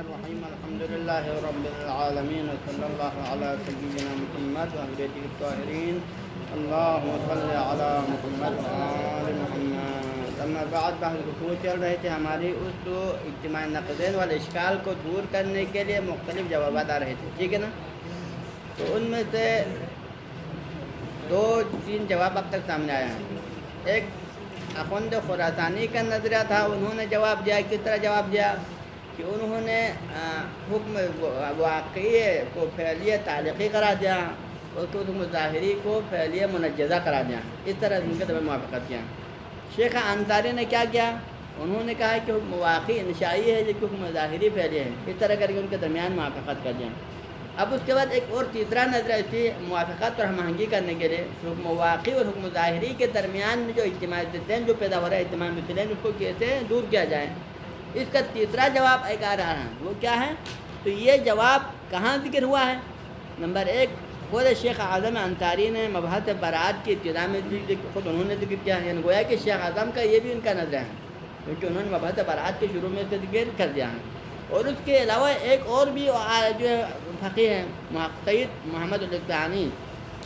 الرحیم الحمدللہ رب العالمین صلی اللہ علی سیدنا محمد و آلہ الطاہرین اللہم صلی علی محمد و آل محمد۔ اما بعد بحث گفتگو چل رہے تھے ہماری اس دو اجتماعی نقدین والاشکال کو دور کرنے کے لیے مختلف جوابات آ رہے تھے، ٹھیک ہے نا؟ تو ان میں سے دو تین جواب اب تک سامنے آیا ہے۔ ایک اخوند خراسانی کا نظریہ تھا، انہوں نے جواب دیا، کس طرح جواب دیا کہ انہوں نے حکم واقعی کو فعلیہ تعلیقی قرار دیا اور حکم ظاہری کو فعلیہ منجزہ قرار دیا، اس طرح ان کے طرف موافقت کیا۔ شیخ انصاری نے کیا کیا؟ انہوں نے کہا کہ حکم واقعی انشائی ہے جبکہ حکم ظاہری فعلیہ ہے، اس طرح کر کے ان کے درمیان موافقت کر دیا۔ اب اس کے بعد ایک اور تیسرا نظریہ تھی موافقت اور ہم آہنگی کرنے کے لیے حکم واقعی اور حکم ظاہری کے درمیان میں جو اجتماع ضدین جو پیدا ہو رہا ہے اجتماع مثلین، اس کو کیسے دور کیا جائے۔ اس کا تیسرا جواب ایک آ رہا ہے، وہ کیا ہے؟ تو یہ جواب کہاں ذکر ہوا ہے؟ نمبر ایک، خود شیخ اعظم انصاری نے مبحث برات کی ابتدا میں خود انہوں نے ذکر کیا ہے، یعنی گویا کہ شیخ اعظم کا یہ بھی ان کا نظریہ ہے کیونکہ انہوں نے مبحث برات کے شروع میں اس کا ذکر کر دیا ہے۔ اور اس کے علاوہ ایک اور بھی جو فقیہ ہے سید محمد الاسفہانی،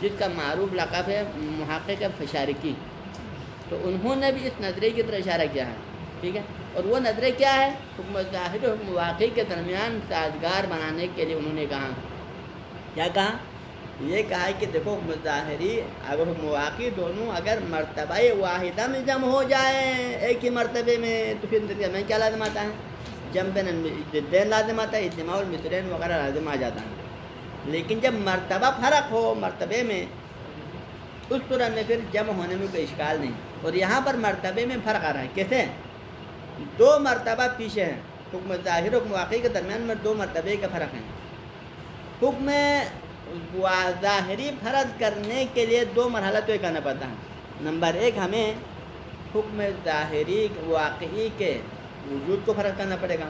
جس کا معروف لقب ہے محقق فشارقی، تو انہوں نے بھی اس نظریے کی طرف اشارہ کیا ہے، ٹھیک ہے؟ اور وہ نظریہ کیا ہے؟ حکم ظاہر و حکم واقعی کے درمیان سازگار بنانے کے لیے انہوں نے کہا، کیا کہا؟ یہ کہا ہے کہ دیکھو حکم ظاہری اگر حکم واقعی دونوں اگر مرتبہ واحدہ میں جمع ہو جائے ایک ہی مرتبے میں تو پھر نتیجہ میں کیا لازم آتا ہے؟ جمع بین الضدین لازم آتا ہے، اجتماع المثلین وغیرہ لازم آ جاتا ہے۔ لیکن جب مرتبہ فرق ہو مرتبے میں، اس صورت میں پھر جمع ہونے میں کوئی اشکال نہیں۔ اور یہاں پر مرتبے میں فرق آ رہا ہے، کیسے؟ دو مرتبہ پیچھے ہے، حکم ظاہر و حکم واقعی کے درمیان میں دو مرتبے کا فرق ہے۔ حکم ظاہری فرض کرنے کے لیے دو مرحلہ طے کرنا پڑتا ہے۔ نمبر ایک، ہمیں حکم ظاہری واقعی کے وجود کو فرض کرنا پڑے گا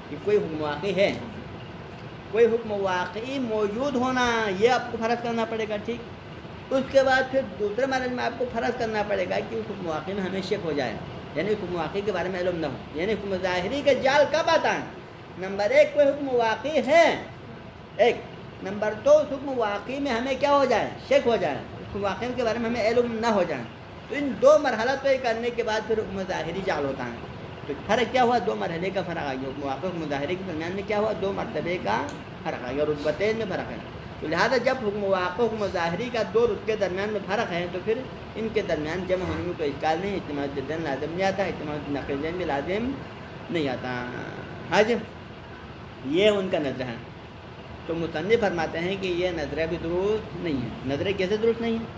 کہ کوئی حکم واقعی ہے، کوئی حکم واقعی موجود ہونا یہ آپ کو فرض کرنا پڑے گا، ٹھیک؟ اس کے بعد پھر دوسرے مرحلے میں آپ کو فرض کرنا پڑے گا کہ اس حکم واقعی میں ہمیں شک ہو جائے، یعنی حکم واقعی کے بارے میں علم نہ ہو، یعنی حکم ظاہری کا جال کب آتا ہے؟ نمبر ایک، کوئی حکم واقعی ہے ایک، نمبر دو، اس حکم واقعی میں ہمیں کیا ہو جائے؟ شک ہو جائے، حکم واقعی کے بارے میں ہمیں علم نہ ہو جائے۔ تو ان دو مرحلہ طے کرنے کے بعد پھر حکم ظاہری جال ہوتا ہے۔ تو فرق کیا ہوا؟ دو مرحلے کا فرق آ گیا، حکم واقعی حکم ظاہری کے درمیان میں کیا ہوا؟ دو مرتبے کا فرق آ گیا، رتبتین میں فرق ہے۔ تو لہٰذا جب حکم واقعی حکم ظاہری کا دو رتبے کے درمیان میں فرق ہے تو پھر ان کے درمیان جمع ہونے میں کوئی اشکال نہیں، اجتماع ضدین لازم نہیں آتا، اجتماع نقیضین بھی لازم نہیں آتا۔ حاضر، یہ ان کا نظریہ ہے۔ تو مصنف فرماتے ہیں کہ یہ نظریہ بھی درست نہیں ہے۔ نظریہ کیسے درست نہیں ہے؟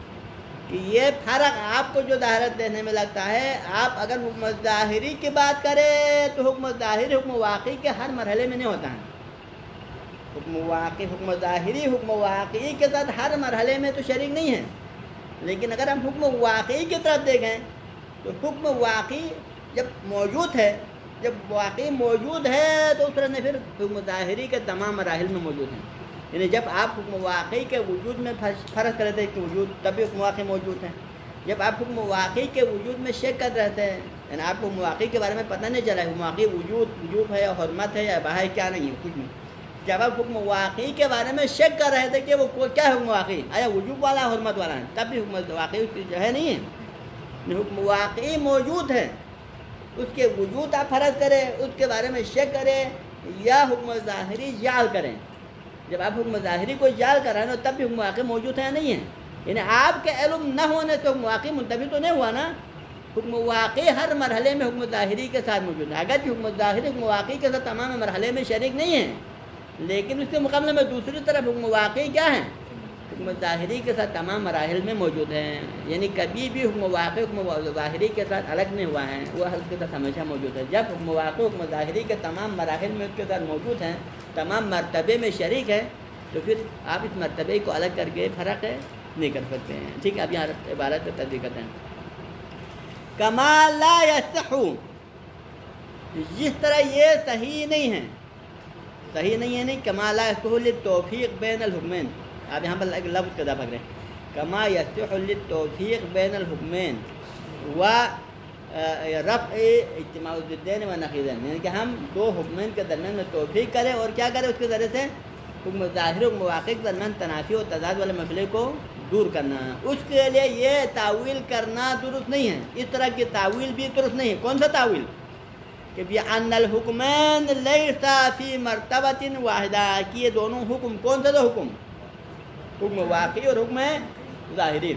کہ یہ فرق آپ کو جو ظاہرت دینے میں لگتا ہے، آپ اگر حکم ظاہری کی بات کریں تو حکم ظاہری حکم واقعی کے ہر مرحلے میں نہیں ہوتا ہے۔ حکم ظاہری حکم واقعی کے ساتھ ہر مرحلے میں تو شریک نہیں ہے، لیکن اگر ہم حکم واقعی کی طرف دیکھیں تو حکم واقعی جب موجود ہے، جب واقعی موجود ہے تو اس طرح نے پھر حکم ظاہری کے تمام مراحل میں موجود ہیں۔ یعنی جب آپ حکم واقعی کے وجود میں فرض کر رہے تھے کہ وجود، تبھی حکم واقعی موجود ہے۔ جب آپ حکم واقعی کے وجود میں شک کر رہتے ہیں، یعنی آپ کو حکم واقعی کے بارے میں پتہ نہیں چلا حکم واقعی وجود ہے یا حرمت ہے یا اباحہ ہے، کیا نہیں ہے، کچھ نہیں۔ جب آپ حکم واقعی کے بارے میں شک کر رہے تھے کہ وہ کیا ہے حکم واقعی، آیا وجود والا ہے حرمت والا ہے، تب بھی حکم واقعی جو ہے نہیں ہے۔ حکم واقعی موجود ہے، اس کے وجود آپ فرض کریں، اس کے بارے میں شک کریں یا حکم ظاہری جعل کریں۔ جب آپ حکم ظاہری کو جعل کر رہے ہیں تب بھی حکم واقعی موجود ہے یا نہیں ہے؟ یعنی آپ کے علم نہ ہونے سے حکم واقعی منتفی تو نہیں ہوا نا۔ حکم واقعی ہر مرحلے میں حکم ظاہری کے ساتھ موجود ہے، اگرچہ حکم ظاہری حکم واقعی کے ساتھ تمام مرحلے میں شریک نہیں ہے، لیکن اس کے مقابلے میں دوسری طرف حکم واقعی کیا ہے؟ حکم ظاہری کے ساتھ تمام مراحل میں موجود ہیں، یعنی کبھی بھی حکم واقعی حکم ظاہری کے ساتھ الگ نہیں ہوا ہے، وہ اس کے ساتھ ہمیشہ موجود ہے۔ جب حکم واقعی حکم ظاہری کے تمام مراحل میں اس کے ساتھ موجود ہیں، تمام مرتبے میں شریک ہے، تو پھر آپ اس مرتبے کو الگ کر کے فرق نہیں کر سکتے ہیں، ٹھیک ہے؟ اب یہاں عبارت تدبیر کرتے ہیں، کما لا یصح، جس طرح یہ صحیح نہیں ہے، صحیح نہیں ہے نہیں، کما لا یصح للتوفیق بین الحکمین، آپ یہاں پر ایک لفظ کا پکڑیں، کما یصح للتوفیق بین الحکمین و رفع اجتماع الضدین و نقیضین، یعنی کہ ہم دو حکمین کے درمیان میں توفیق کریں اور کیا کریں، اس کے ذریعے سے حکم ظاہر و واقع کے درمیان تنافی و تضاد والے مسئلے کو دور کرنا۔ اس کے لیے یہ تعویل کرنا درست نہیں ہے، اس طرح کی تعویل بھی درست نہیں ہے۔ کون سا تعویل؟ کہ بِأَنَّ الْحُكْمَيْنِ لَيْسَ فِي مَرْتَبَةٍ وَاحِدَةٍ، کہ یہ دونوں حکم کون سا دو حکم؟ حکم واقعی اور حکم ظاہری۔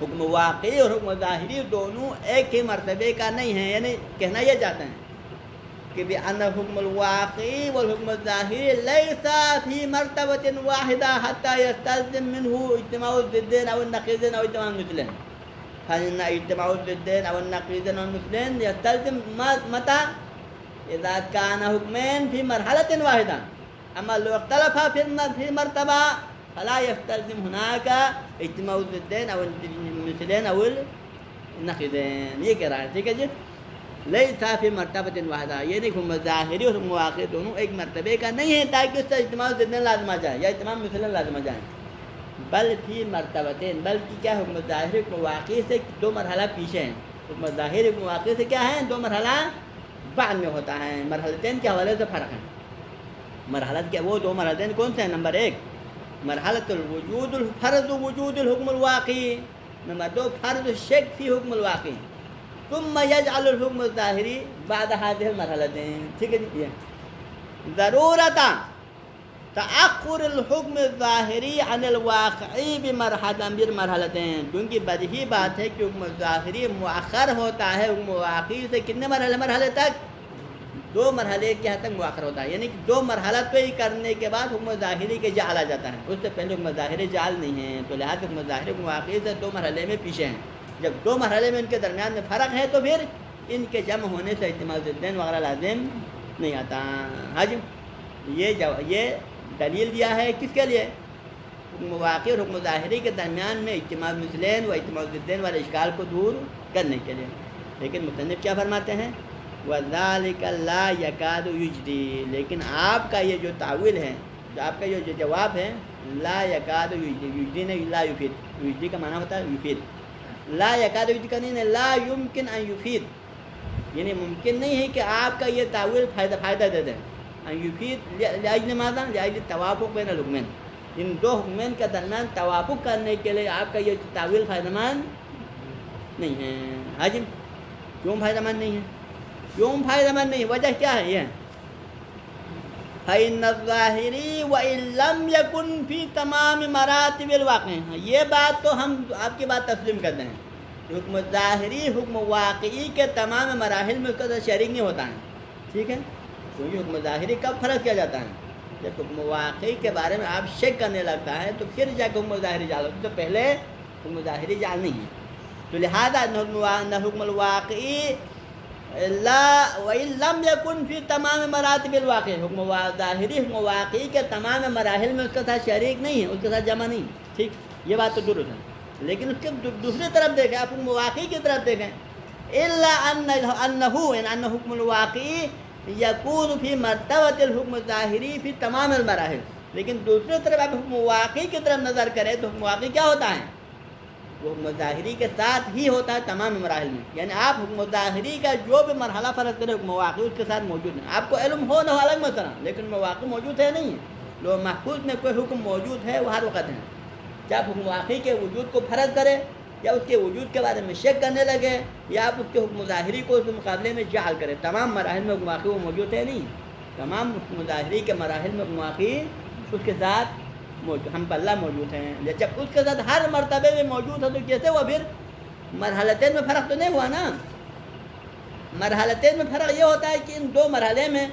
حکم واقعی اور حکم ظاہری دونوں ایک ہی مرتبے کا نہیں ہے، یعنی کہنا یہ چاہتے ہیں کہ بِأَنَّ الْحُكْمُ الْوَاقِعِ وَالْحُكْمُ الظَّاهِرِ لَيْسَ فِي مَرْتَبَةٍ وَاحِدَةٍ حَتَّى يَسْتَلْزِمَ مِنْهُ اجتماع الضدين أو النقيضين أو اجتماع المثلين، فإن اجتماع الضدين أو النقيضين أو المثلين يستلزم متى؟ إذا كان حكمين في مرحلة واحدة، أما لو اختلفا في مرتبة فلا يستلزم هناك اجتماع الضدين أو المثلين أو النقيضين۔ یہ کہہ رہا ہے، ٹھیک ہے جی، لیس فی مرتبۃ واحدہ، یعنی حکم ظاہری اور حکم واقعی دونوں ایک مرتبے کا نہیں ہے تاکہ اس سے اجتماع ضدین لازم آ جائے یا اجتماع مثلین لازم آ جائیں، بل فی مرتبتین، بلکہ کیا حکم ظاہری حکم واقعی سے دو مرحلہ پیچھے ہیں۔ حکم ظاہری حکم واقعی سے کیا ہے، دو مرحلہ بعد میں ہوتا ہے۔ مرحلتین کے حوالے سے فرق ہے۔ مرحلت کے وہ دو مرحلتین کون سے ہیں؟ نمبر ایک مرحلۃ الوجود فرض وجود الحکم الواقعی، نمبر دو فرض شک فی حکم الواقعی، ثم يجعل الحكم الظاهري بعد هذه المرحلتين، ٹھیک ہے جی۔ ضرورت تأخر الحکم الظاہری عن الواقعی بمرحلتين، کیونکہ بدیہی بات ہے کہ حکم ظاہری مؤخر ہوتا ہے حکم واقعی سے کتنے مرحلے تک؟ دو مرحلے کے حد تک مؤخر ہوتا ہے، یعنی کہ دو مرحلہ طے کرنے کے بعد حکم ظاہری کے جعل آ جاتا ہے، اس سے پہلے حکم ظاہری جعل نہیں ہے، تو لہٰذا حکم ظاہری حکم واقعی سے دو مرحلے میں پیچھے ہیں۔ جب دو مرحلے میں ان کے درمیان میں فرق ہے تو پھر ان کے جمع ہونے سے اجتماع ضدین وغیرہ لازم نہیں آتا۔ ہاں جی، یہ دلیل دیا ہے کس کے لیے؟ حکم واقعی اور حکم ظاہری کے درمیان میں اجتماع مثلین و اجتماع ضدین والے اشکال کو دور کرنے کے لیے۔ لیکن مصنف کیا فرماتے ہیں؟ وَذَلِكَ لَا يَكَادُ يُجْدِي، لیکن آپ کا یہ جو تعویل ہے، جو آپ کا یہ جو جواب ہے، لا یکاد یجدی نہیں، لا یفید، یجدی کا معنی ہوتا ہے یفید، لا یکاد یجدی کا نہیں، لا یمکن ان یفید، یعنی ممکن نہیں ہے کہ آپ کا یہ تعویل فائدہ دے دیں۔ ان یفید لاجل ماذا؟ لاجل توافق بین الحکمین، ان دو حکمین کے درمیان توافق کرنے کے لیے آپ کا یہ تعویل فائدہ مند نہیں ہے۔ حاجی کیوں فائدہ مند نہیں ہے؟ کیوں فائدہ مند نہیں؟ وجہ کیا ہے؟ یہ فَإِنَّ الظَّاهِرِ وَإِن لَمْ يَكُنْ فِي تَمَامِ مَرَاتِبِ الْوَاقِعِ، یہ بات تو ہم آپ کی بات تسلیم کرتے ہیں، حکم ظاہری حکم واقعی کے تمام مراحل میں اس کا شریک نہیں ہوتا ہے، ٹھیک ہے؟ کیونکہ حکم ظاہری کب فرض کیا جاتا ہے؟ جب حکم واقعی کے بارے میں آپ شک کرنے لگتا ہے تو پھر جا کے حکم ظاہری جعل ہوتا ہے، تو پہلے حکم ظاہری جعل نہیں ہے، تو لہذا نہ حکم الواقعی لا وَإِن لَمْ يَكُنْ فِي تَمَامِ مَرَاتِبِ الْوَاقِعِ، حکم ظاہری حکم واقعی کے تمام مراحل میں اس کے ساتھ شریک نہیں ہے، اس کے ساتھ جمع نہیں، ٹھیک، یہ بات تو درست ہے۔ لیکن اس کے دوسری طرف دیکھیں، آپ حکم واقعی کی طرف دیکھیں، إِلَّا أَنَّ حکم الواقعی يَكُونُ فِي مَرْتَبَةِ الْحُكْمِ الظَّاهِرِ فِي تَمَامِ الْمَرَاحِلِ، لیکن دوسری طرف آپ حکم واقعی کی طرف نظر کریں تو حکم واقعی کیا ہوتا ہے؟ وہ حکم ظاہری کے ساتھ ہی ہوتا ہے تمام مراحل میں، یعنی آپ حکم ظاہری کا جو بھی مرحلہ فرض کریں حکم واقعی اس کے ساتھ موجود ہے۔ آپ کو علم ہو نہ ہو الگ مسئلہ، لیکن واقعی موجود ہے نہیں ہے، لوح محفوظ میں کوئی حکم موجود ہے وہ ہر وقت ہے۔ جب حکم واقعی کے وجود کو فرض کرے یا اس کے وجود کے بارے میں شک کرنے لگے یا آپ اس کے حکم ظاہری کو اس کے مقابلے میں جعل کریں، تمام مراحل میں حکم واقعی وہ موجود ہے نہیں، تمام حکم ظاہری کے مراحل میں حکم واقعی اس کے ساتھ ہم پلہ موجود ہیں۔ جب اس کے ساتھ ہر مرتبے میں موجود ہے تو کیسے وہ پھر مرحلتین میں فرق تو نہیں ہوا نا؟ مرحلتین میں فرق یہ ہوتا ہے کہ ان دو مرحلے میں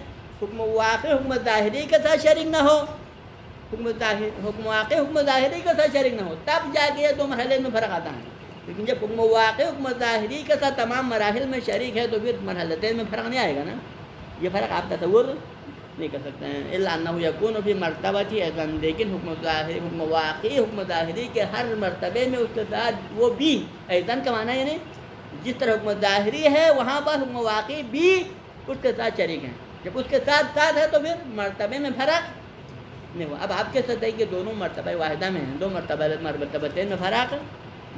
حکم واقعی حکم ظاہری کے ساتھ شریک نہ ہو، حکم واقعی حکم ظاہری کے ساتھ شریک نہ ہو، تب جا کے یہ دو مرحلے میں فرق آتا ہے۔ لیکن جب حکم واقعی حکم ظاہری کے ساتھ تمام مراحل میں شریک ہے تو پھر مرحلتین میں فرق نہیں آئے گا نا، یہ فرق آپ تصور نہیں کر سکتے ہیں۔ الا انه يكون في مرتبه ايضا، لیکن حکم ظاہری حکم واقعی حکم ظاہری کے ہر مرتبے میں اس کے ساتھ وہ بھی ايضا کا معنی یعنی جس طرح حکم ظاہری ہے وہاں پر حکم واقعی بھی اس کے ساتھ شریک ہیں، جب اس کے ساتھ ہے تو پھر مرتبے میں فرق نہیں ہوا۔ اب آپ کہہ سکتے ہیں کہ دونوں مرتبہ واحدہ میں ہیں، دو مرتبتین میں فرق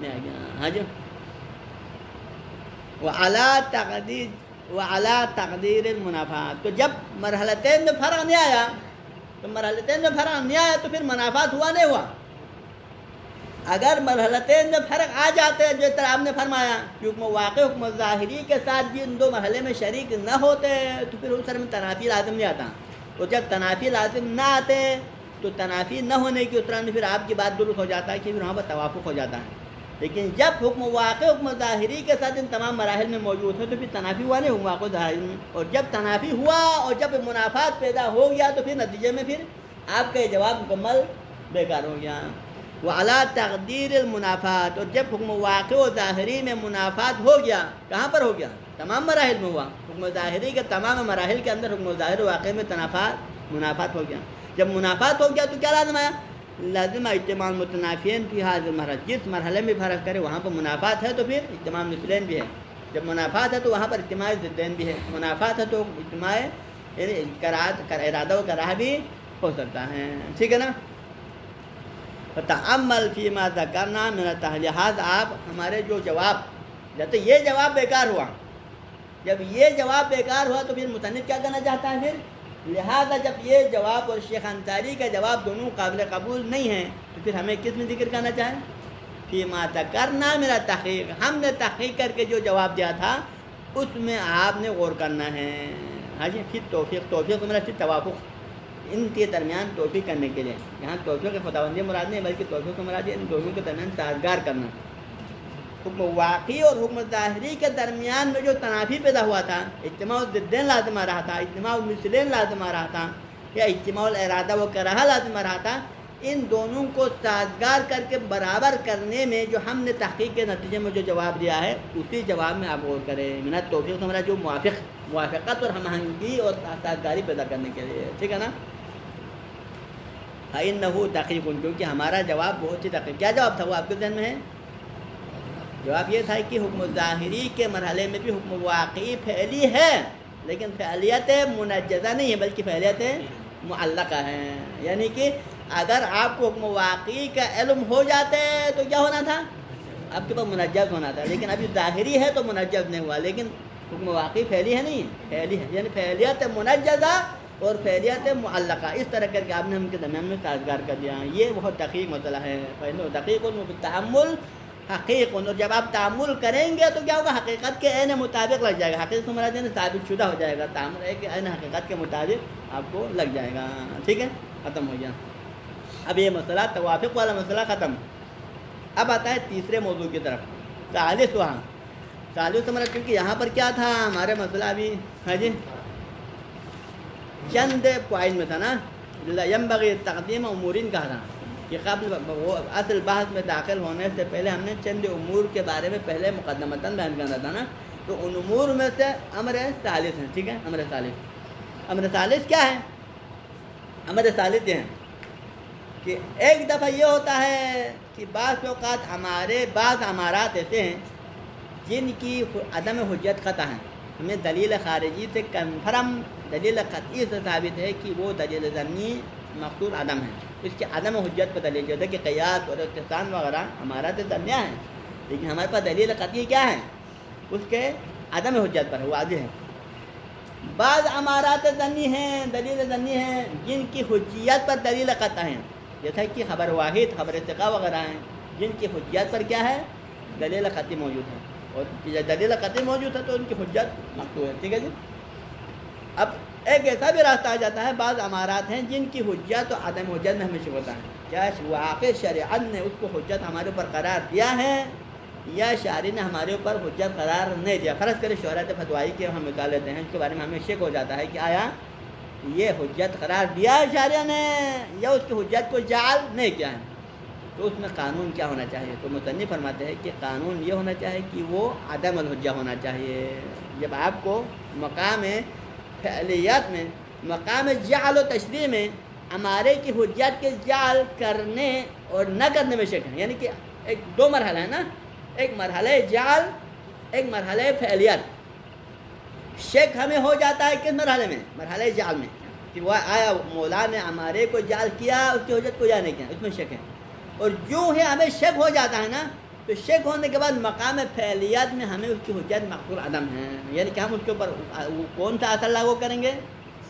نہیں آ گیا۔ ہاں جی وعلا تقدیر المنافات. تو جب مرحلتین میں فرق نہیں آیا تو پھر منافات ہوا نہیں ہوا. اگر مرحلتین میں فرق آ جاتے ہیں جس طرح آپ نے فرمایا کہ حکم واقع حکم ظاہری کے ساتھ بھی ان دو مرحلے میں شریک نہ ہوتے تو پھر اس میں تنافی لازم نہیں آتا. تو جب تنافی لازم نہ آتے تو تنافی نہ ہونے کی طرح میں پھر آپ کی بات درست ہو جاتا ہے کہ پھر وہاں پر توافق ہو جاتا ہے. لیکن جب حکم واقع حکم ظاہری کے ساتھ ان تمام مراحل میں موجود ہے تو پھر تنافی ہوا نہیں حکم واقع ظاہری میں. اور جب تنافی ہوا اور جب منافات پیدا ہو گیا تو پھر نتیجے میں پھر آپ کا یہ جواب مکمل بیکار ہو گیا. وعلا تقدیر المنافات. اور جب حکم واقع و ظاہری میں منافات ہو گیا, کہاں پر ہو گیا؟ تمام مراحل میں ہوا. حکم ظاہری کے تمام مراحل کے اندر حکم ظاہر واقع میں منافات ہو گیا. جب منافات ہو گیا تو کیا لازم آیا؟ لازم اجتماع المتنافین فی ھذا المرحلہ. جس مرحلے میں فرق کرے وہاں پر منافات ہے تو پھر اجتماع مثلین بھی ہے. جب منافات ہے تو وہاں پر اجتماع ضدین بھی ہے. منافات ہے تو اجتماع ارادہ و کراہ بھی ہو سکتا ہے. ٹھیک ہے نا؟ فتعمل فیما ذکرنا من التحلیحات. آپ ہمارے جو جواب, جب یہ جواب بیکار ہوا, جب یہ جواب بیکار ہوا تو پھر مصنف کیا کرنا چاہتا ہے؟ پھر لہذا جب یہ جواب اور شیخ انصاری کا جواب دونوں قابل قبول نہیں ہیں تو پھر ہمیں کس میں ذکر کرنا چاہیں؟ فیما ذکرنا من التحقیق. ہم نے تحقیق کر کے جو جواب دیا تھا اس میں آپ نے غور کرنا ہے. ہاں جی. پھر توفیق میرا پھر توافق, ان کے درمیان توفیق کرنے کے لیے. یہاں توفیق خداوندی مراد نہیں بلکہ توفیق مراد ان دونوں کے درمیان سازگار کرنا. حکم واقعی اور حکم ظاہری کے درمیان میں جو تنافی پیدا ہوا تھا, اجتماع الضدین لازم آ رہا تھا, اجتماع المثلین لازم آ رہا تھا, یا اجتماع الارادہ و کراہہ لازم آ رہا تھا, ان دونوں کو سازگار کر کے برابر کرنے میں جو ہم نے تحقیق کے نتیجے میں جو جواب دیا ہے اسی جواب میں آپ غور کریں. منت توفیق ہمارا جو موافقت اور ہم آہنگی اور سازگاری پیدا کرنے کے لیے. ٹھیک ہے نا؟ فَإِنَّهُ دقیق. کیونکہ ہمارا جواب بہت ہی دقیق. کیا جواب تھا وہ آپ کے ذہن میں ہے؟ جواب یہ تھا کہ حکم ظاہری کے مرحلے میں بھی حکم واقعی فعلی ہے لیکن فعلیت منجزہ نہیں ہے بلکہ فعلیت معلقہ ہے. یعنی کہ اگر آپ کو حکم واقعی کا علم ہو جاتے تو کیا ہونا تھا؟ آپ کے پاس منجز ہونا تھا. لیکن ابھی ظاہری ہے تو منجز نہیں ہوا, لیکن حکم واقعی فعلی ہے نہیں, فعلی ہے. یعنی فعلیت منجزہ اور فعلیت معلقہ اس طرح کر کے آپ نے ہم کے درمیان میں سازگار کر دیا. یہ بہت دقیق مسئلہ ہے. دقیق بالتأمل حقیق. اور جب آپ تعامل کریں گے تو کیا ہوگا؟ حقیقت کے عین مطابق لگ جائے گا. حقیقت سے مراد ثابت شدہ ہو جائے گا. تعامل ہے کہ عین حقیقت کے مطابق آپ کو لگ جائے گا. ٹھیک ہے, ختم ہو گیا. اب یہ مسئلہ توافق والا مسئلہ ختم. اب آتا ہے تیسرے موضوع کی طرف, ثالث. وہاں ثالث سے مراد, کیونکہ یہاں پر کیا تھا ہمارے مسئلہ ابھی, ہاں جی, چند پوائنٹ میں تھا نا. ینبغی تقدیم امورین کہا تھا کہ قبل وہ اصل بحث میں داخل ہونے سے پہلے ہم نے چند امور کے بارے میں پہلے مقدمتاً بیان کرنا تھا نا. تو ان امور میں سے امر ثالث ہے. ٹھیک ہے, امر ثالث کیا ہے؟ امر ثالث یہ ہے کہ ایک دفعہ یہ ہوتا ہے کہ بعض اوقات ہمارے بعض امارات ایسے ہیں جن کی عدم حجت قطع ہے. ہمیں دلیل خارجی سے کنفرم دلیل قطعی سے ثابت ہے کہ وہ دلیل ظنی مقصود عدم ہے. اس کے عدم حجت پہ دلیل جو ہے کہ قیاس اور استحسان وغیرہ ہمارا تو ذنیہ ہے, لیکن ہمارے پاس دلیل قطعی کیا ہے؟ اس کے عدم حجت پر واضح ہے. بعض امارات ظنی ہیں, دلیل ظنی ہیں جن کی حجیت پر دلیل قطع ہے, جیسا کہ خبر واحد, خبر ثقہ وغیرہ ہیں جن کی حجیت پر کیا ہے؟ دلیل قطعی موجود ہے. اور دلیل قطعی موجود ہے تو ان کی حجت مقطوع ہے. ٹھیک ہے جی. اب ایک ایسا بھی راستہ آ جاتا ہے, بعض امارات ہیں جن کی حجت و عدم حجت میں ہمیشہ ہوتا ہے. کیا واقع شریعت نے اس کو حجت ہمارے اوپر قرار دیا ہے یا شارع نے ہمارے اوپر حجت قرار نہیں دیا؟ فرض کرے شہرت فتوائی کے ہم مثال لیتے ہیں, اس کے بارے میں ہمیں شک ہو جاتا ہے کہ آیا یہ حجت قرار دیا ہے شارع نے یا اس کی حجت کو جعل نہیں کیا ہے. تو اس میں قانون کیا ہونا چاہیے؟ تو مصنف فرماتے ہیں کہ قانون یہ ہونا چاہیے کہ وہ عدم الحجہ ہونا چاہیے. جب آپ کو مقام فعلیات میں, مقام جعل و تشریع میں ہمارے کی حجت کے جعل کرنے اور نہ کرنے میں شک ہے, یعنی کہ ایک دو مرحلہ ہے نا, ایک مرحلہ جعل, ایک مرحلہ فعلیات. شک ہمیں ہو جاتا ہے کس مرحلے میں؟ مرحلہ جعل میں, کہ وہ آیا مولا نے ہمارے کو جعل کیا, اس کی حجت کو یا نہیں کیا, اس میں شک ہے. اور جو ہے ہمیں شک ہو جاتا ہے نا تو شک ہونے کے بعد مقام فعلیت میں ہمیں اس کی حجت مقصور عدم ہے، یعنی کہ ہم اس کے اوپر کون سا اصل لاگو کریں گے؟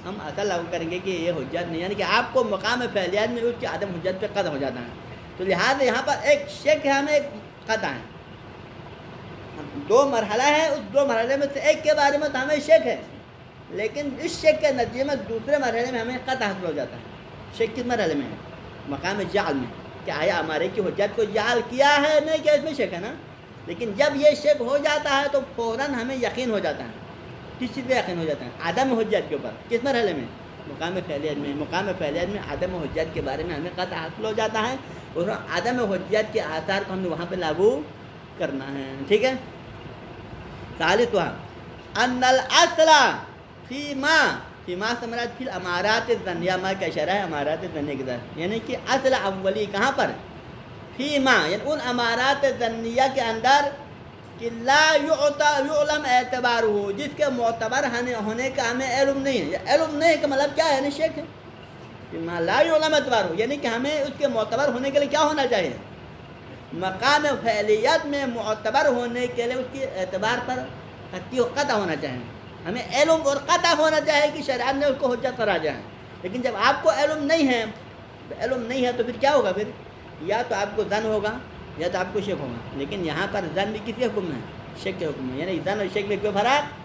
ہم اصل لاگو کریں گے کہ یہ حجت نہیں، یعنی کہ آپ کو مقام فعلیت میں اس کی عدم حجت پہ قطع ہو جاتا ہے۔ تو لہٰذا یہاں پر ایک شک ہے، ہمیں ایک قطع ہے، دو مرحلہ ہے، اس دو مرحلے میں سے ایک کے بارے میں تو ہمیں شک ہے، لیکن اس شک کے نتیجے میں دوسرے مرحلے میں ہمیں قطع حاصل ہو جاتا ہے۔ شک کس مرحلے میں ہے؟ مقام جعل میں، کہ آیا ہمارے کی حجت کو جعل کیا ہے نہیں کیا، اس میں شک ہے نا۔ لیکن جب یہ شک ہو جاتا ہے تو فوراً ہمیں یقین ہو جاتا ہے۔ کس چیز پہ یقین ہو جاتا ہے؟ عدم حجت کے اوپر۔ کس مرحلے میں؟ مقام فعلیت میں۔ مقام فعلیت میں عدم حجت کے بارے میں ہمیں قطع حاصل ہو جاتا ہے، اور عدم حجت کے آثار کو ہم نے وہاں پہ لاگو کرنا ہے، ٹھیک ہے۔ ثالثا ان الاصل فیما سمرات فی الامارات الظنیہ، ما کا اشارہ ہے امارات الظنیہ کی طرف، یعنی کہ اصل اولی کہاں پر؟ فیما، یعنی ان امارات الظنیہ کے اندر کہ لا یعلم اعتبارہ، جس کے معتبر ہونے کا ہمیں علم نہیں ہے۔ علم نہیں کا مطلب کیا ہے؟ یعنی شک ہے۔ فیما لا یعلم اعتبارہ، یعنی کہ ہمیں اس کے معتبر ہونے کے لیے کیا ہونا چاہیے؟ مقام فعلیت میں معتبر ہونے کے لیے اس کے اعتبار پر قطع ہونا چاہیے، ہمیں علم اور قطع ہونا چاہیے کہ شریعت نے اس کو حجت قرار دیا ہے۔ لیکن جب آپ کو علم نہیں ہے تو پھر کیا ہوگا؟ پھر یا تو آپ کو ظن ہوگا یا تو آپ کو شک ہوگا۔ لیکن یہاں پر ظن بھی کس کے حکم میں ہے؟ شک کے حکم میں، یعنی ظن اور شک میں کیوں فرق؟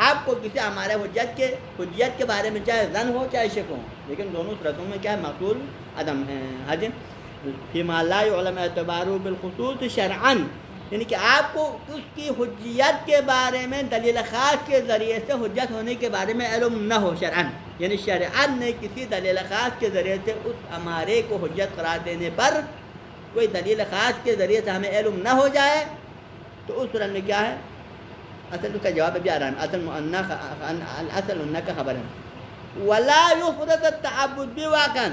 آپ کو کسی ہمارے حجت کے بارے میں چاہے ظن ہو چاہے شک ہو، لیکن دونوں صورتوں میں کیا ہے؟ مقصور عدم ہے۔ حاجی فیما لا یعلم اعتبارہ بالخصوص شرعاً، یعنی کہ آپ کو اس کی حجیت کے بارے میں دلیل خاص کے ذریعے سے حجت ہونے کے بارے میں علم نہ ہو شرعاً، یعنی شرعاً نے کسی دلیل خاص کے ذریعے سے اس امارے کو حجت قرار دینے پر کوئی دلیل خاص کے ذریعے سے ہمیں علم نہ ہو جائے تو اس صورت میں کیا ہے؟ اصل اس کا جواب بھی آ رہا ہے، اصل انہ کا خبر ہے۔ ولا یفرض التعبد بواقعا،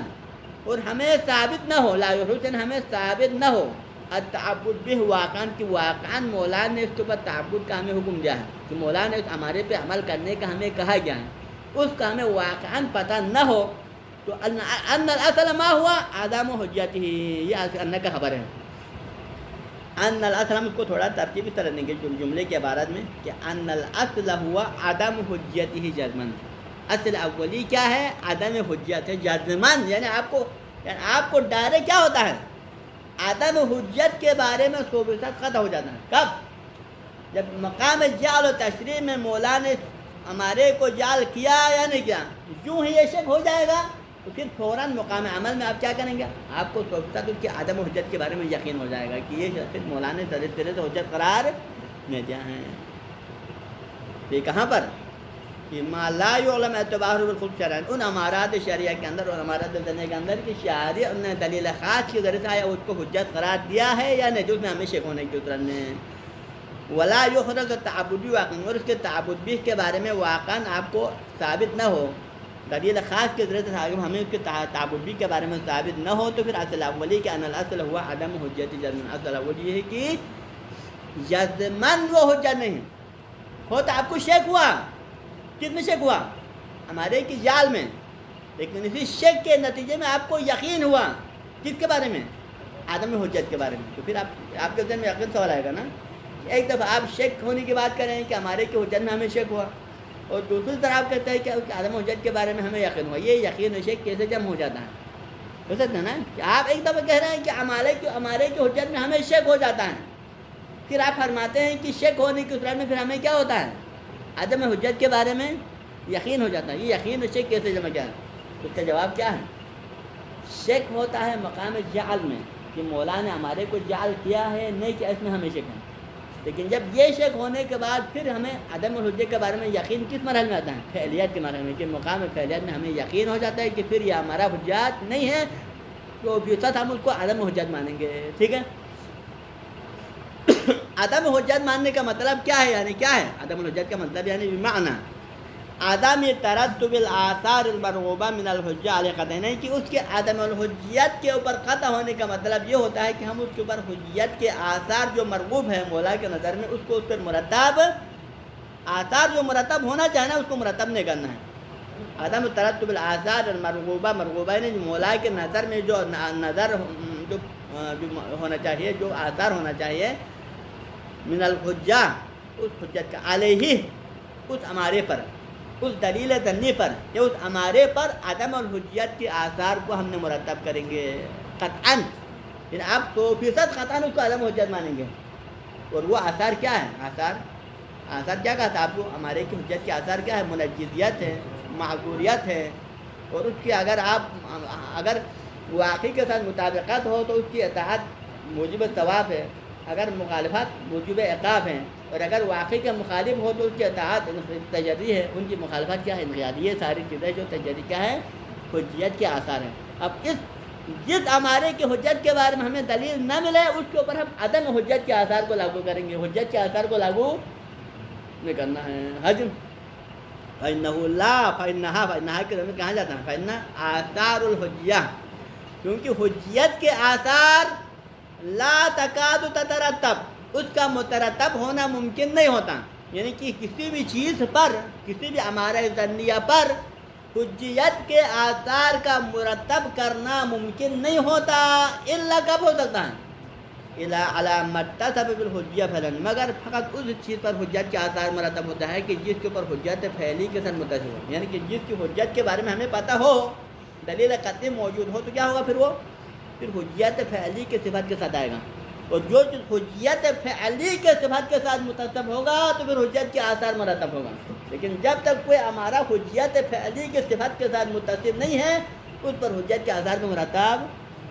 اور ہمیں ثابت نہ ہو، لا یحسن ہمیں ثابت نہ ہو التعبد به واقعا، کہ واقعا مولا نے اس کے اوپر تعبد کا ہمیں حکم دیا ہے، کہ مولا نے ہمارے پہ عمل کرنے کا ہمیں کہا گیا ہے، اس کا ہمیں واقعا پتہ نہ ہو تو ان الاصل ما ہوا عدم حجتہ، یہ ان کا خبر ہے۔ ان الاصل، ہم اس کو تھوڑا ترتیب اس طرح دیں گے جملے کے عبارت میں کہ ان الاصل ہوا عدم حجتہ جزماً، اصل اولی کیا ہے؟ عدم حجت ہے جزماً، یعنی آپ کو ڈائریکٹ کیا ہوتا ہے؟ عدم حجت کے بارے میں 100% قطع ہو جاتا ہے۔ کب؟ جب مقام جعل و تشریح میں مولا نے ہمارے کو جعل کیا یا نہیں کیا، یوں ہی یہ شک ہو جائے گا تو پھر فوراً مقام عمل میں آپ کیا کریں گے؟ آپ کو 100% اس کی عدم حجت کے بارے میں یقین ہو جائے گا کہ یہ پھر مولا نے طرح سے حجت قرار نہیں دیا ہے۔ یہ کہاں پر؟ ما لا یعلم اعتبارہ بالخصوص شرعاً، ان امارات شریعہ کے اندر اور امارات دنیا کے اندر کہ شریعت نے دلیل خاص کے ذریعے سے آیا اس کو حجت قرار دیا ہے یا نہیں، جو اس میں ہمیں شک ہونے کی صورت میں۔ ولا یخرج التعبد واقعا، اور اس کے تعبد بھی کے بارے میں واقعا آپ کو ثابت نہ ہو، دلیل خاص کے ذریعے سے ہمیں اس کے تعبد بھی کے بارے میں ثابت نہ ہو تو پھر اصل اولی کہ ان الاصل ہوا عدم حجت جزماً، اصل اولی یہ ہے کہ جزماً وہ حجت نہیں ہو، تو آپ کو شک ہوا، کس میں شک ہوا؟ ہمارے کی جعل میں، لیکن اسی شک کے نتیجے میں آپ کو یقین ہوا کس کے بارے میں؟ عدم حجت کے بارے میں، تو پھر آپ کے ذہن میں یقین سوال آئے گا نا۔ ایک دفعہ آپ شک ہونے کی بات کریں کہ ہمارے کی حجت میں ہمیں شک ہوا، اور دوسری طرح آپ کہتے ہیں کہ عدم حجت کے بارے میں ہمیں یقین ہوا، یہ یقین و شک کیسے جمع ہو جاتا ہے؟ ہو سکتا ہے نا کہ آپ ایک دفعہ کہہ رہے ہیں کہ ہمارے کی حجت میں ہمیں شک ہو جاتا ہے، پھر آپ فرماتے ہیں کہ شک ہونے کی صورت میں پھر ہمیں کیا ہوتا ہے؟ عدم حجت کے بارے میں یقین ہو جاتا ہے۔ یہ یقین و شک کیسے جمع کیا ہے؟ اس کا جواب کیا ہے؟ شک ہوتا ہے مقام جعل میں کہ مولا نے ہمارے کو جعل کیا ہے نہیں کہ اس میں ہمیں شک ہے، لیکن جب یہ شک ہونے کے بعد پھر ہمیں عدم حجت کے بارے میں یقین کس مرحلے میں آتا ہے؟ فعلیت کے مرحلے میں، کہ مقام فعلیت میں ہمیں یقین ہو جاتا ہے کہ پھر یہ ہمارا حجت نہیں ہے، تو بیسات ہم اس کو عدم حجت مانیں گے، ٹھیک ہے۔ عدم حجت ماننے کا مطلب کیا ہے؟ یعنی کیا ہے عدم الحجت کا مطلب؟ یعنی بمعنی عدم ترتب الاثار المرغوبہ من الحجہ علی قطعین، کہ اس کے عدم الحجت کے اوپر قطع ہونے کا مطلب یہ ہوتا ہے کہ ہم اس کے اوپر حجت کے آثار جو مرغوب ہیں مولا کے نظر میں، اس کو اس پر مرتب، آثار جو مرتب ہونا چاہنا اس کو مرتب نہیں کرنا ہے۔ عدم ترتب الاثار المرغوبہ، مرغوبہ یعنی مولا کے نظر میں جو ہونا چاہیے، جو آثار ہونا چاہیے من الحجہ، اس حجت کا علیہ، اس امارے پر، اس دلیل ظنی پر یا اس امارے پر عدم الحجیت کے آثار کو ہم نے مرتب کریں گے قطعاً، یعنی آپ 100% قطعاً اس کو عدم حجت مانیں گے۔ اور وہ آثار کیا ہے؟ آثار کیا کہا تھا آپ کو؟ ہمارے کی حجت کے آثار کیا ہے؟ منجزیت ہے، معذوریت ہے، اور اس کی اگر واقعی کے ساتھ مطابقت ہو تو اس کی اطاعت موجب ثواب ہے، اگر مخالفت موجب عقاب ہیں، اور اگر واقعی کے مخالف ہو تو اس کی اطاعت تجری ہے، ان کی مخالفت کیا ہے؟ انقیادی ہے۔ ساری چیزیں جو تجری کیا ہے؟ حجیت کے آثار ہیں۔ اب جس ہمارے کی حجت کے بارے میں ہمیں دلیل نہ ملے اس کے اوپر ہم عدم حجت کے آثار کو لاگو کریں گے، حجت کے آثار کو لاگو نہیں کرنا ہے۔ حجم فَإِنَّهُ لَا فَإِنَّهَا کے ضمیر کہاں جاتا ہے؟ فَإِنَّ آثار الحجیہ، کیونکہ حجیت کے آثار لا تکاد تترتب، اس کا مترتب ہونا ممکن نہیں ہوتا، یعنی کہ کسی بھی چیز پر، کسی بھی امارہ ظنیہ پر حجیت کے آثار کا مرتب کرنا ممکن نہیں ہوتا، الا کب ہو سکتا ہے؟ الا علامت تصب بالحجیہ فعلاً، مگر فقط اس چیز پر حجت کے آثار مرتب ہوتا ہے کہ جس کے اوپر حجت فعلی کے ساتھ متصل ہو، یعنی کہ جس کی حجت کے بارے میں ہمیں پتہ ہو، دلیل قطعی موجود ہو، تو کیا ہوگا پھر؟ وہ پھر حجت فعلی کے صفت کے ساتھ آئے گا، اور جو چیز حجت فعلی کے صفت کے ساتھ متصب ہوگا تو پھر حجت کے آثار مرتب ہوگا۔ لیکن جب تک کوئی ہمارا حجت فعلی کے صفت کے ساتھ متصب نہیں ہے اس پر حجت کے آثار کو مرتب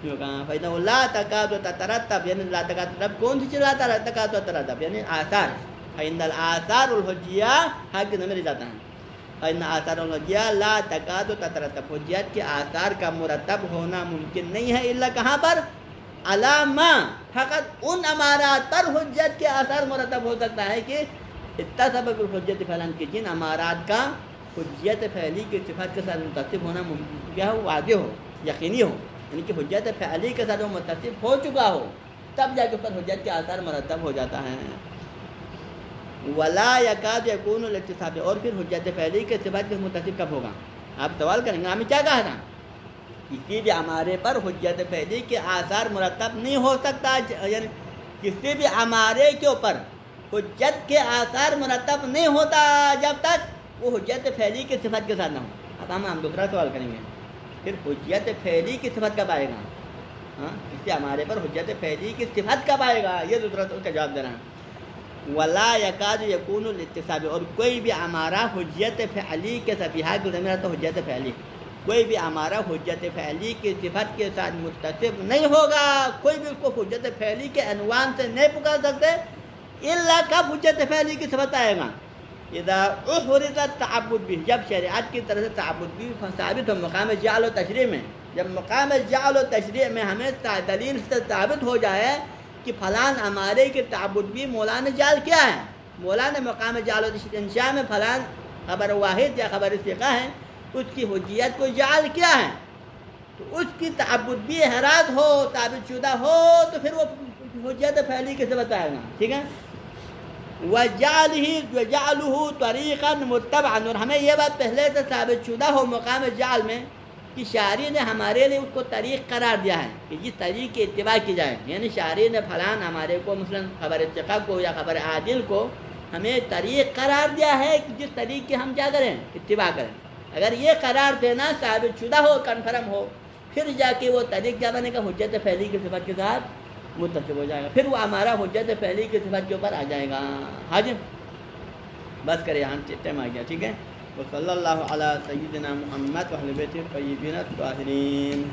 نہیں ہوگا۔ فَإِنَّهُ لَا تَكَادُ تَتَرَتَّبْ، یعنی لا تکاد تترتب کون سی چیز لا تکاد تترتب؟ یعنی آثار۔ فَإِنَّ الْآثَارُ الْحُجِّیَّہ حق ضمیر جاتا ہے، فَإِنَّ آثَارُ الْحُجِّیَّہ لَا تَكَادُ تَتَرَتَّب، حجت کے آثار کا مرتب ہونا ممکن نہیں ہے الا کہاں پر؟ علامہ، فقط ان امارات پر حجت کے آثار مرتب ہو سکتا ہے کہ اتصب بالحجت فعلاً، کہ جن امارات کا حجت فعلی کی صفات کے ساتھ متصف ہونا کیا ہو؟ واضح ہو، یقینی ہو، یعنی کہ حجت فعلی کے ساتھ وہ متصف ہو چکا ہو، تب جا کے پر حجت کے آثار مرتب ہو جاتا ہے۔ ولا یکاد یکون الاتصاب، اور پھر حجت فعلی کے صفات کے متصف کب ہوگا؟ آپ سوال کریں گے ہمیں کیا کہا تھا؟ کسی بھی ہمارے پر حجت فعلی کے آثار مرتب نہیں ہو سکتا، یعنی کسی بھی ہمارے کے اوپر حجت کے آثار مرتب نہیں ہوتا جب تک وہ حجت فعلی کی صفت کے ساتھ نہ ہو۔ اب ہم دوسرا سوال کریں گے، پھر حجت فعلی کی صفت کب آئے گا؟ اس سے ہمارے پر حجت فعلی کی صفت کب آئے گا؟ یہ دوسرا سوال کا جواب دینا ہے۔ ولا یکاد یکون الاتصاب، اور کوئی بھی ہمارا حجت فعلی کے صفیحہ کی ضمیر تو حجت فعلی، کوئی بھی ہمارا حجت فعلی کی صفت کے ساتھ متصف نہیں ہوگا، کوئی بھی اس کو حجت فعلی کے عنوان سے نہیں پکار سکتے الا کب حجت فعلی کی صفت آئے گا؟ اذا احرز التعبد بھی، جب شریعت کی طرف سے تعبد بھی ثابت ہو مقام جعل و تشریع میں، جب مقام جعل و تشریع میں ہمیں دلیل سے ثابت ہو جائے کہ فلان ہمارے کے تعبد بھی مولانا جعل کیا ہے، مولانا مقام جعل و انشاء میں فلان خبر واحد یا خبر ثقہ ہے، اس کی حجیت کو جعل کیا ہے، تو اس کی تعبد بھی احراز ہو، ثابت شدہ ہو، تو پھر وہ حجت فعلی کی صفت آئے گا، ٹھیک ہے۔ وَجَعْلُهُ طَرِيقًا مُتَّبَعًا، اور ہمیں یہ بات پہلے سے ثابت شدہ ہو مقام جعل میں کہ شارع نے ہمارے لیے اس کو طریق قرار دیا ہے کہ جس طریق کی اتباع کی جائے، یعنی شارع نے فلان ہمارے کو مثلا خبر ثقہ کو یا خبر عادل کو ہمیں طریق قرار دیا ہے کہ جس طریق کی ہم کیا کریں؟ اتباع کریں۔ اگر یہ قرار دینا ثابت شدہ ہو، کنفرم ہو، پھر جا کے وہ طریق کیا بنے گا؟ حجت فعلی کی صفت کے ساتھ متصف ہو جائے گا، پھر وہ ہمارا حجت فعلی کی صفت کے اوپر آ جائے گا۔ حاجم بس کرے، یہاں ٹائم آ گیا، ٹھیک ہے۔ وصلی اللہ علی سیدنا محمد و اہل بیتہ الطیبین الطاہرین۔